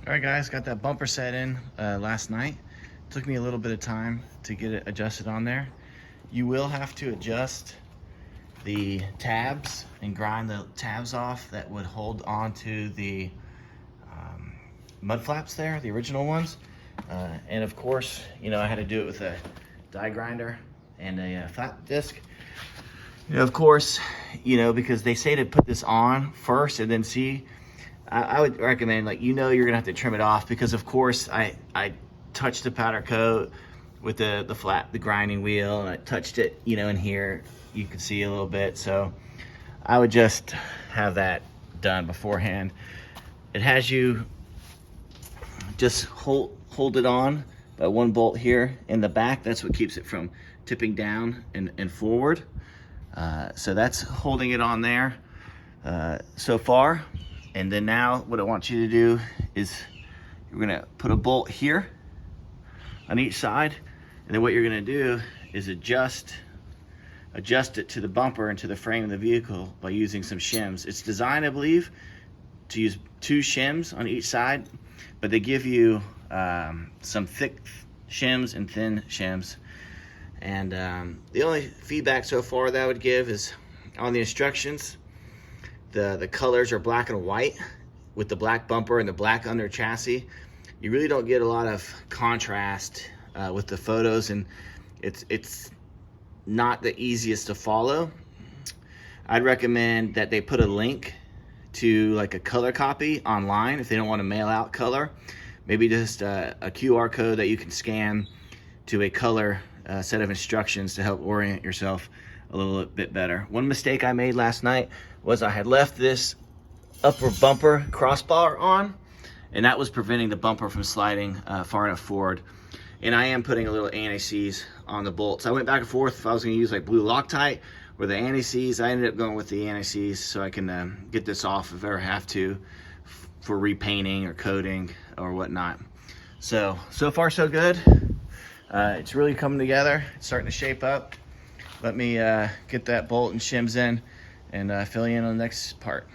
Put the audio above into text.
All right, guys, got that bumper set in last night. Took me a little bit of time to get it adjusted on there. You will have to adjust the tabs and grind the tabs off that would hold onto the mud flaps there, the original ones. And of course, you know, I had to do it with a die grinder and a flat disc. You know, of course, you know, because they say to put this on first and then see. I would recommend, like, you know, you're gonna have to trim it off because of course I touched the powder coat with the grinding wheel, and I touched it, you know, in here you can see a little bit. So I would just have that done beforehand. It has you just hold it on by one bolt here in the back. That's what keeps it from tipping down and forward. So that's holding it on there so far. And then now what I want you to do is you're gonna put a bolt here on each side, and then what you're gonna do is adjust it to the bumper and to the frame of the vehicle by using some shims. It's designed, I believe, to use 2 shims on each side, but they give you some thick shims and thin shims. And the only feedback so far that I would give is on the instructions. The colors are black and white with the black bumper and the black under chassis. You really don't get a lot of contrast with the photos, and it's not the easiest to follow. I'd recommend that they put a link to like a color copy online if they don't want to mail out color. Maybe just a QR code that you can scan to a color set of instructions to help orient yourself a little bit better. One mistake I made last night was I had left this upper bumper crossbar on, and that was preventing the bumper from sliding far enough forward. And I am putting a little anti-seize on the bolts. I went back and forth if I was going to use like blue Loctite or the anti-seize. I ended up going with the anti-seize so I can get this off if I ever have to for repainting or coating or whatnot. So far so good. It's really coming together. It's starting to shape up. Let me get that bolt and shims in and fill you in on the next part.